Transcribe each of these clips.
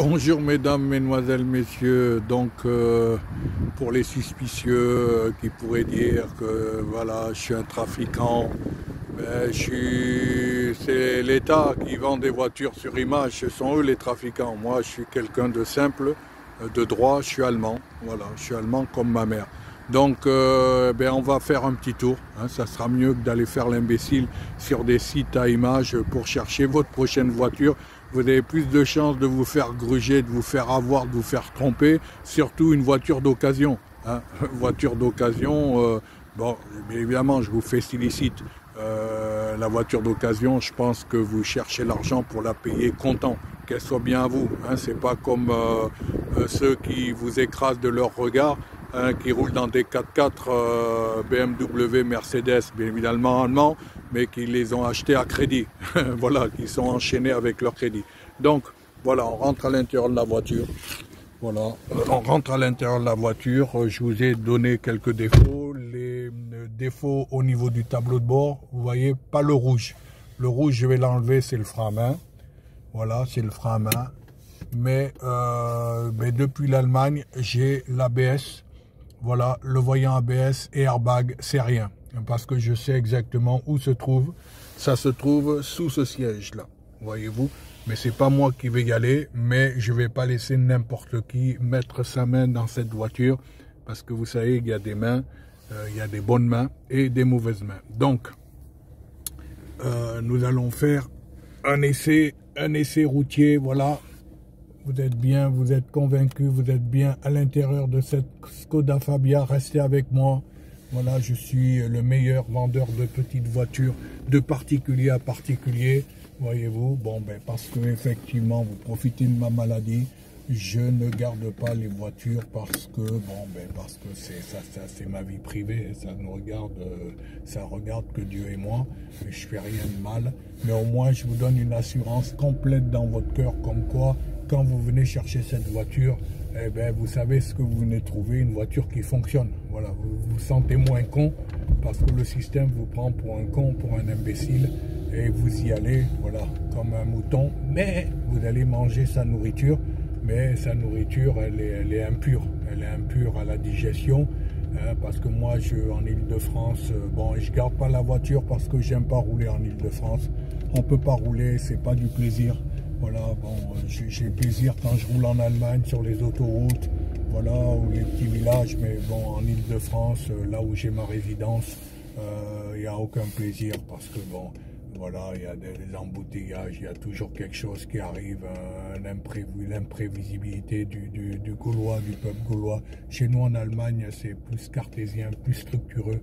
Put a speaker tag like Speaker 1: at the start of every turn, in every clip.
Speaker 1: Bonjour mesdames, mesdemoiselles, messieurs. Donc pour les suspicieux qui pourraient dire que voilà, je suis un trafiquant, c'est l'État qui vend des voitures sur image, ce sont eux les trafiquants. Moi je suis quelqu'un de simple, de droit, je suis allemand. Voilà, je suis allemand comme ma mère. Donc on va faire un petit tour, hein, ça sera mieux que d'aller faire l'imbécile sur des sites à images pour chercher votre prochaine voiture. Vous avez plus de chances de vous faire gruger, de vous faire avoir, de vous faire tromper, surtout une voiture d'occasion. Hein. Voiture d'occasion, bon, bien évidemment, je vous félicite. La voiture d'occasion, je pense que vous cherchez l'argent pour la payer comptant, qu'elle soit bien à vous. Hein. C'est pas comme ceux qui vous écrasent de leur regard, hein, qui roulent dans des 4x4 BMW, Mercedes, bien évidemment allemands, mais qui les ont achetés à crédit. Voilà, qui sont enchaînés avec leur crédit. Donc, voilà, on rentre à l'intérieur de la voiture. Voilà, on rentre à l'intérieur de la voiture. Je vous ai donné quelques défauts. Les défauts au niveau du tableau de bord, vous voyez, pas le rouge. Le rouge, je vais l'enlever, c'est le frein à main. Voilà, c'est le frein à main. Mais depuis l'Allemagne, j'ai l'ABS. Voilà, le voyant ABS et airbag, c'est rien. Parce que je sais exactement où se trouve. Ça se trouve sous ce siège-là, voyez-vous. Mais c'est pas moi qui vais y aller, mais je vais pas laisser n'importe qui mettre sa main dans cette voiture. Parce que vous savez, il y a des mains, il y a des bonnes mains et des mauvaises mains. Donc, nous allons faire un essai routier, voilà. Vous êtes bien, vous êtes convaincu, vous êtes bien à l'intérieur de cette Skoda Fabia. Restez avec moi. Voilà, je suis le meilleur vendeur de petites voitures, de particulier à particulier. Voyez-vous, bon, parce que effectivement, vous profitez de ma maladie. Je ne garde pas les voitures parce que, parce que c'est ma vie privée. Ça regarde que Dieu et moi. Et je fais rien de mal. Mais au moins, je vous donne une assurance complète dans votre cœur, comme quoi, quand vous venez chercher cette voiture, vous savez ce que vous venez trouver, une voiture qui fonctionne. Voilà, vous vous sentez moins con parce que le système vous prend pour un con, pour un imbécile, et vous y allez, voilà, comme un mouton. Mais vous allez manger sa nourriture, mais sa nourriture, elle est impure. Elle est impure à la digestion. Parce que moi, en Île-de-France, je garde pas la voiture parce que j'aime pas rouler en Île-de-France. On peut pas rouler, c'est pas du plaisir. Voilà, j'ai plaisir quand je roule en Allemagne sur les autoroutes, voilà, ou les petits villages, mais bon, en Île-de-France, là où j'ai ma résidence, il n'y a aucun plaisir parce que voilà, il y a des embouteillages, il y a toujours quelque chose qui arrive, l'imprévisibilité du Gaulois, du peuple gaulois. Chez nous en Allemagne, c'est plus cartésien, plus structureux.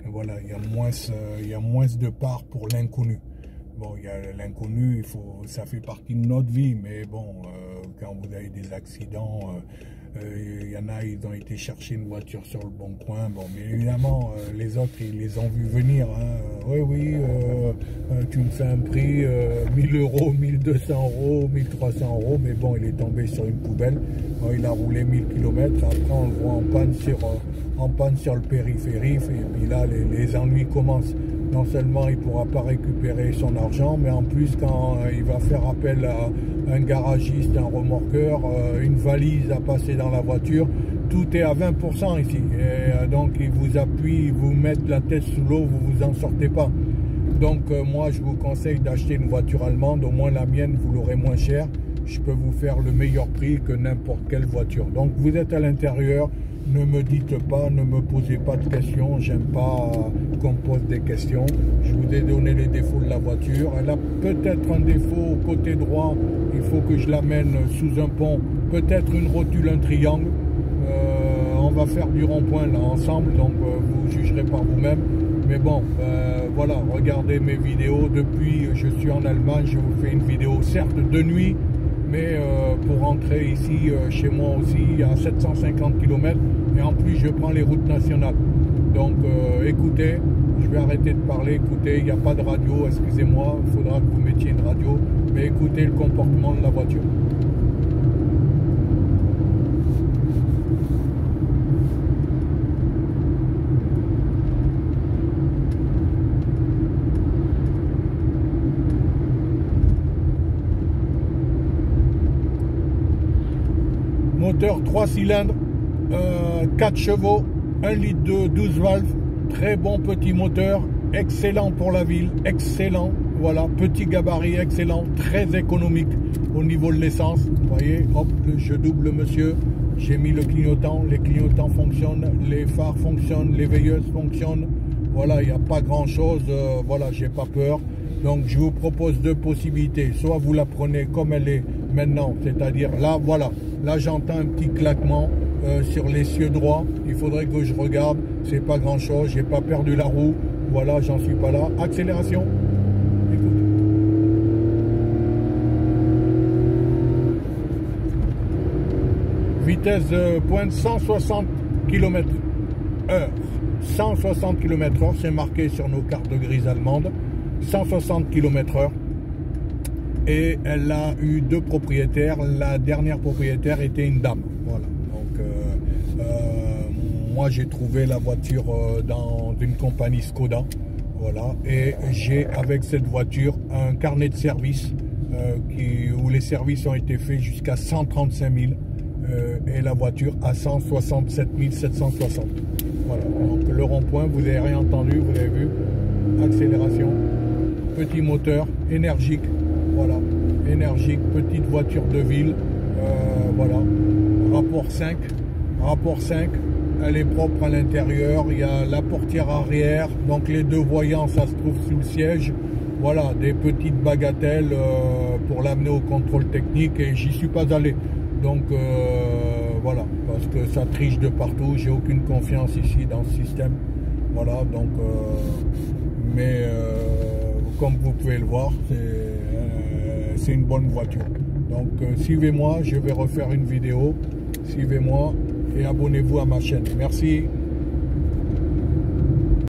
Speaker 1: Et voilà, il y a moins de part pour l'inconnu. Bon, il y a l'inconnu, ça fait partie de notre vie, mais quand vous avez des accidents, il y en a, ils ont été chercher une voiture sur le bon coin. Bon, mais évidemment, les autres, ils les ont vus venir. Hein. Oui, tu me fais un prix, 1000 euros, 1200 euros, 1300 euros, mais bon, il est tombé sur une poubelle. Bon, il a roulé 1000 km, après on le voit en panne sur le périphérique, et puis là, les ennuis commencent. Non seulement il ne pourra pas récupérer son argent, mais en plus quand il va faire appel à un garagiste, un remorqueur, une valise à passer dans la voiture, tout est à 20% ici. Et donc ils vous appuient, ils vous mettent la tête sous l'eau, vous vous en sortez pas. Donc moi je vous conseille d'acheter une voiture allemande, au moins la mienne vous l'aurez moins cher. Je peux vous faire le meilleur prix que n'importe quelle voiture. Donc vous êtes à l'intérieur. Ne me dites pas, ne me posez pas de questions, j'aime pas qu'on me pose des questions. Je vous ai donné les défauts de la voiture. Elle a peut-être un défaut au côté droit, il faut que je l'amène sous un pont, peut-être une rotule, un triangle. On va faire du rond-point là ensemble, donc vous jugerez par vous-même. Mais bon, voilà, regardez mes vidéos. Depuis, je suis en Allemagne, je vous fais une vidéo certes de nuit, mais pour rentrer ici chez moi aussi à 750 km, et en plus je prends les routes nationales. Donc écoutez, je vais arrêter de parler, écoutez, il n'y a pas de radio, excusez-moi, il faudra que vous mettiez une radio, mais écoutez le comportement de la voiture. Moteur 3 cylindres, 4 chevaux, 1 litre de 12 valves, très bon petit moteur, excellent pour la ville, excellent, voilà, petit gabarit excellent, très économique au niveau de l'essence. Vous voyez, hop, je double monsieur, j'ai mis le clignotant, les clignotants fonctionnent, les phares fonctionnent, les veilleuses fonctionnent, voilà, il n'y a pas grand chose, voilà, j'ai pas peur. Donc je vous propose deux possibilités, soit vous la prenez comme elle est maintenant, c'est-à-dire là, voilà, là j'entends un petit claquement sur l'essieu droit, il faudrait que je regarde, c'est pas grand chose, j'ai pas perdu la roue, voilà, j'en suis pas là. Accélération, écoute. Vitesse de pointe 160 km/h, 160 km/h, c'est marqué sur nos cartes grises allemandes. 160 km/h, et elle a eu deux propriétaires. La dernière propriétaire était une dame, voilà. Donc moi j'ai trouvé la voiture dans une compagnie Skoda, voilà, et j'ai avec cette voiture un carnet de service où les services ont été faits jusqu'à 135 000 et la voiture à 167 760. Voilà, donc le rond-point, vous n'avez rien entendu, vous l'avez vu. Accélération, petit moteur, énergique, voilà, énergique, petite voiture de ville, voilà, rapport 5, elle est propre à l'intérieur, il y a la portière arrière, donc les deux voyants, ça se trouve sous le siège, voilà, des petites bagatelles pour l'amener au contrôle technique, et j'y suis pas allé, donc voilà, parce que ça triche de partout, j'ai aucune confiance ici dans ce système, voilà, donc mais comme vous pouvez le voir, c'est une bonne voiture. Donc suivez-moi, je vais refaire une vidéo, suivez-moi et abonnez-vous à ma chaîne. Merci.